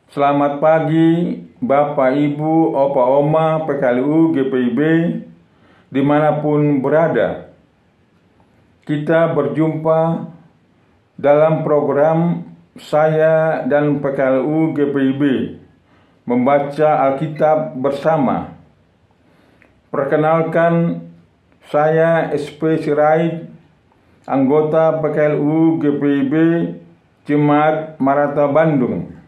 Selamat pagi Bapak, Ibu, Opa, Oma, PKLU, GPIB, dimanapun berada. Kita berjumpa dalam program saya dan PKLU GPIB membaca Alkitab bersama. Perkenalkan, saya SP Sirait, anggota PKLU GPIB Jemaat Maranatha Bandung.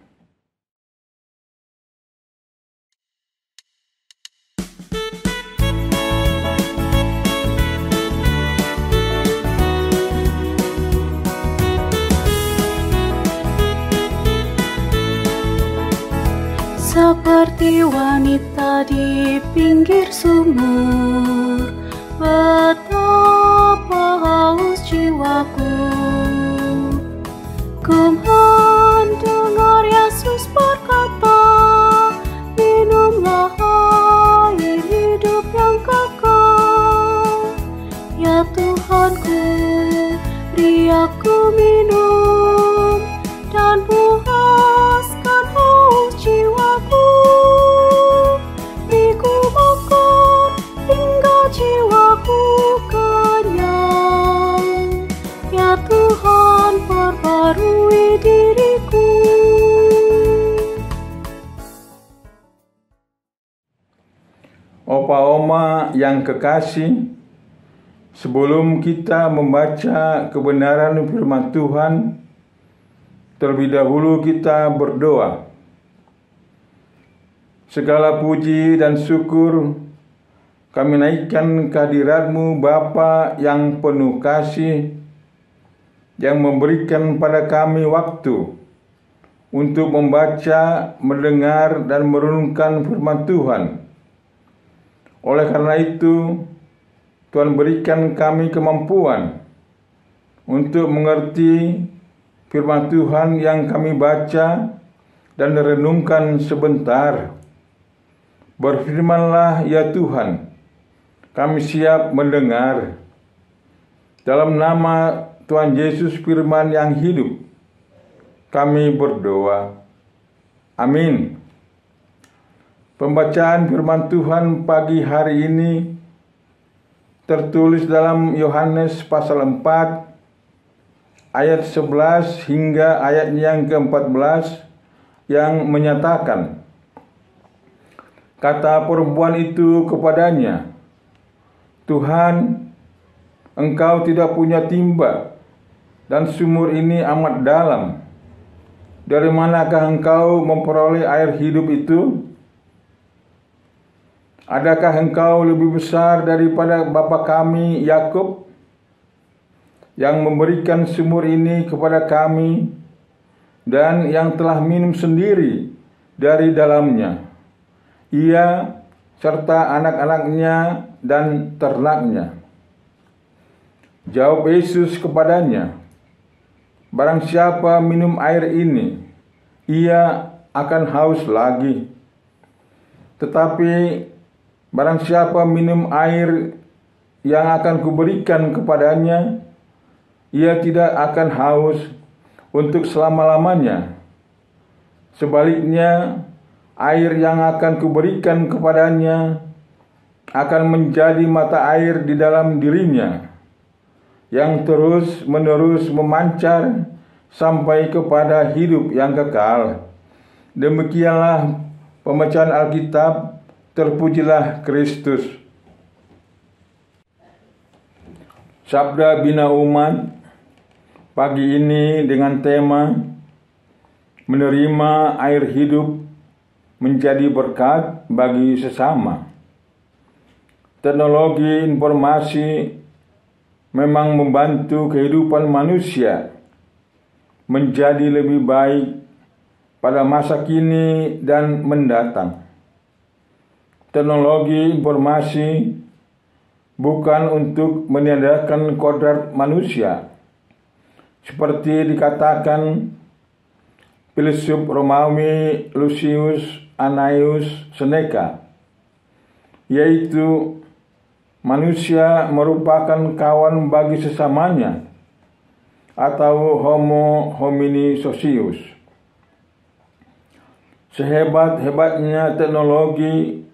Seperti wanita di pinggir sumur, betapa haus jiwaku. Ku mendengar Yesus berkata, minumlah air hidup yang kekal. Ya Tuhanku, beri aku minum dan puaskan haus jiwaku. Beri ku makan hingga jiwaku kenyang. Ya Tuhan, perbarui diriku. Opa Oma yang kekasih, sebelum kita membaca kebenaran firman Tuhan, terlebih dahulu kita berdoa. Segala puji dan syukur kami naikkan kehadirat-Mu Bapa yang penuh kasih, yang memberikan pada kami waktu untuk membaca, mendengar, dan merenungkan firman Tuhan. Oleh karena itu, Tuhan berikan kami kemampuan untuk mengerti firman Tuhan yang kami baca dan renungkan sebentar. Berfirmanlah ya Tuhan, kami siap mendengar. Dalam nama Tuhan Yesus firman yang hidup, kami berdoa. Amin. Pembacaan firman Tuhan pagi hari ini tertulis dalam Yohanes pasal 4 ayat 11 hingga ayat yang ke-14 yang menyatakan, kata perempuan itu kepadanya, Tuhan, Engkau tidak punya timba, dan sumur ini amat dalam. Dari manakah Engkau memperoleh air hidup itu? Adakah Engkau lebih besar daripada bapa kami Yakub, yang memberikan sumur ini kepada kami, dan yang telah minum sendiri dari dalamnya, ia serta anak-anaknya dan ternaknya? Jawab Yesus kepadanya, barang siapa minum air ini, ia akan haus lagi. Tetapi barang siapa minum air yang akan kuberikan kepadanya, ia tidak akan haus untuk selama-lamanya. Sebaliknya, air yang akan kuberikan kepadanya akan menjadi mata air di dalam dirinya, yang terus-menerus memancar sampai kepada hidup yang kekal. Demikianlah pembacaan Alkitab. Terpujilah Kristus. Sabda Bina Umat pagi ini dengan tema menerima air hidup menjadi berkat bagi sesama. Teknologi informasi memang membantu kehidupan manusia menjadi lebih baik pada masa kini dan mendatang. Teknologi informasi bukan untuk meniadakan kodrat manusia, seperti dikatakan filsuf Romawi Lucius Annaeus Seneca, yaitu manusia merupakan kawan bagi sesamanya atau homo homini socius. Sehebat-hebatnya teknologi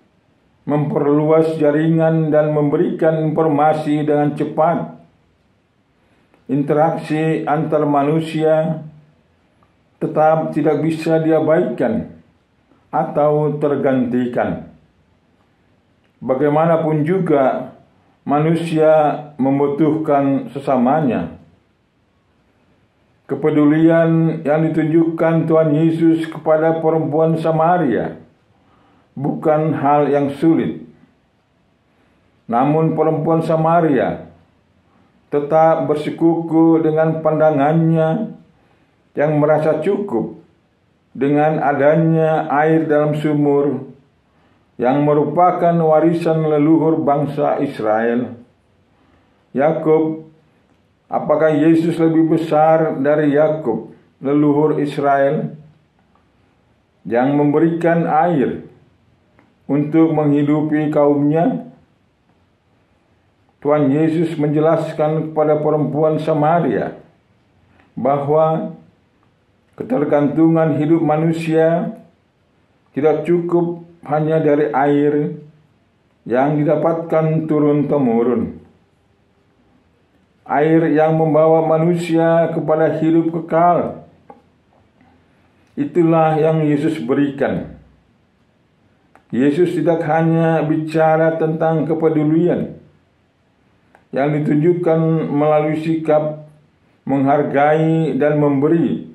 memperluas jaringan dan memberikan informasi dengan cepat, interaksi antar manusia tetap tidak bisa diabaikan atau tergantikan. Bagaimanapun juga, manusia membutuhkan sesamanya. Kepedulian yang ditunjukkan Tuhan Yesus kepada perempuan Samaria bukan hal yang sulit. Namun perempuan Samaria tetap bersikuku dengan pandangannya yang merasa cukup dengan adanya air dalam sumur yang merupakan warisan leluhur bangsa Israel. Yakub, apakah Yesus lebih besar dari Yakub, leluhur Israel, yang memberikan air untuk menghidupi kaumnya? Tuhan Yesus menjelaskan kepada perempuan Samaria bahwa ketergantungan hidup manusia tidak cukup hanya dari air yang didapatkan turun-temurun. Air yang membawa manusia kepada hidup kekal, itulah yang Yesus berikan. Yesus tidak hanya bicara tentang kepedulian yang ditunjukkan melalui sikap menghargai dan memberi,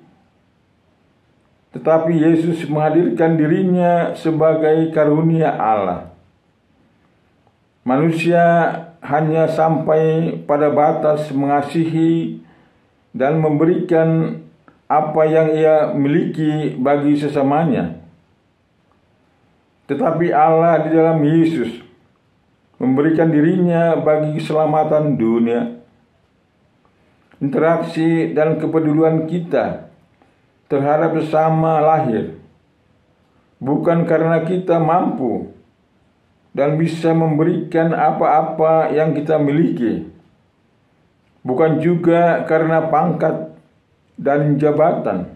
tetapi Yesus menghadirkan dirinya sebagai karunia Allah. Manusia hanya sampai pada batas mengasihi dan memberikan apa yang ia miliki bagi sesamanya. Tetapi Allah di dalam Yesus memberikan dirinya bagi keselamatan dunia. Interaksi dan kepedulian kita terhadap sesama lahir bukan karena kita mampu dan bisa memberikan apa-apa yang kita miliki, bukan juga karena pangkat dan jabatan,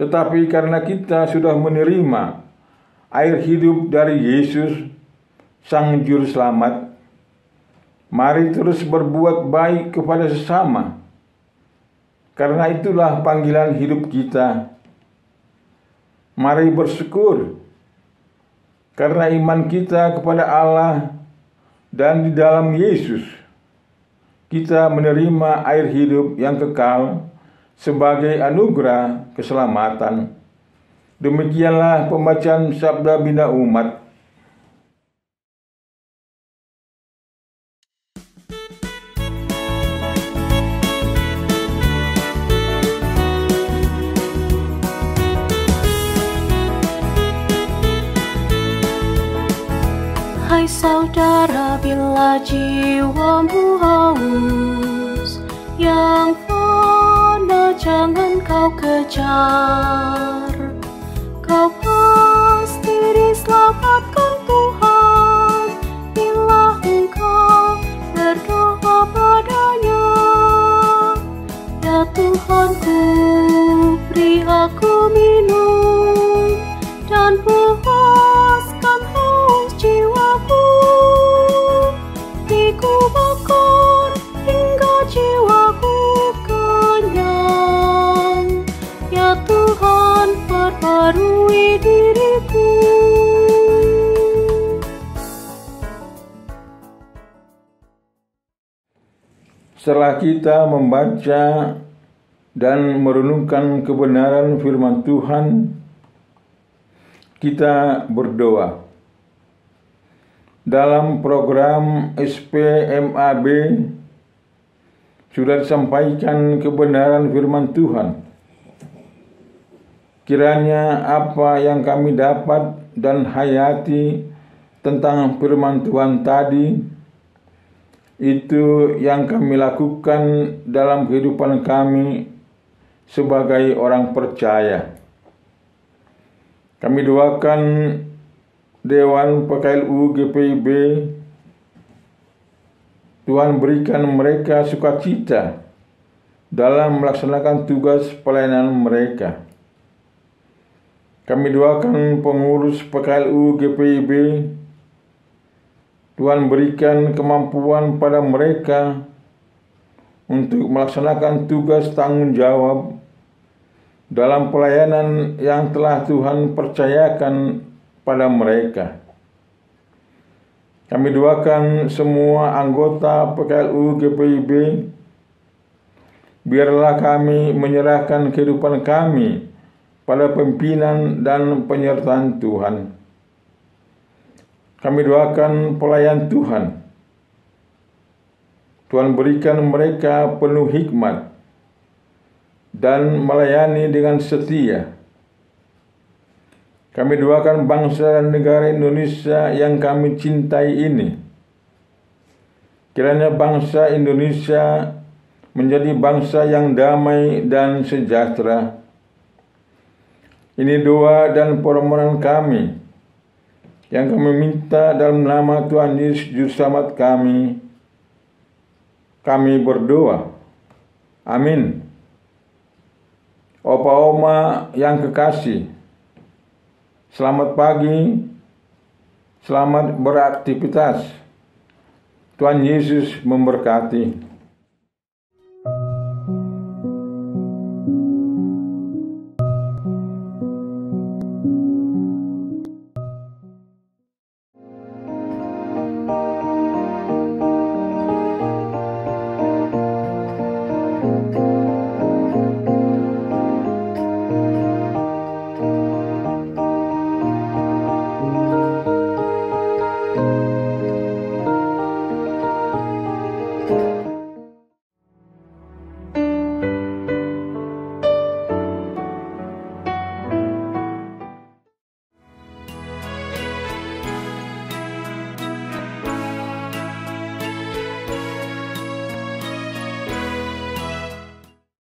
tetapi karena kita sudah menerima air hidup dari Yesus, Sang Juru Selamat. Mari terus berbuat baik kepada sesama, karena itulah panggilan hidup kita. Mari bersyukur, karena iman kita kepada Allah dan di dalam Yesus, kita menerima air hidup yang kekal sebagai anugerah keselamatan. Demikianlah pembacaan Sabda Bina Umat. Hai saudara, bila jiwamu haus, yang fana jangan kau kejar. Kau pasti diselamatkan Tuhan bila engkau berdoa padanya. Ya Tuhanku, beri aku minum dan puaskan haus jiwaku. Dikuburkan hingga jiwaku kenyang. Ya Tuhan, perbarui diriku. Setelah kita membaca dan merenungkan kebenaran firman Tuhan, kita berdoa. Dalam program SPMAB sudah disampaikan kebenaran firman Tuhan. Kiranya apa yang kami dapat dan hayati tentang firman Tuhan tadi, itu yang kami lakukan dalam kehidupan kami sebagai orang percaya. Kami doakan Dewan PKLU GPIB, Tuhan berikan mereka sukacita dalam melaksanakan tugas pelayanan mereka. Kami doakan pengurus PKLU GPIB, Tuhan berikan kemampuan pada mereka untuk melaksanakan tugas tanggung jawab dalam pelayanan yang telah Tuhan percayakan pada mereka. Kami doakan semua anggota PKLU GPIB, biarlah kami menyerahkan kehidupan kami pada pimpinan dan penyertaan Tuhan. Kami doakan pelayan Tuhan. Tuhan berikan mereka penuh hikmat dan melayani dengan setia. Kami doakan bangsa dan negara Indonesia yang kami cintai ini. Kiranya bangsa Indonesia menjadi bangsa yang damai dan sejahtera. Ini doa dan permohonan kami yang kami minta dalam nama Tuhan Yesus Juru Selamat kami. Kami berdoa. Amin. Opa Oma yang kekasih, selamat pagi, selamat beraktivitas. Tuhan Yesus memberkati.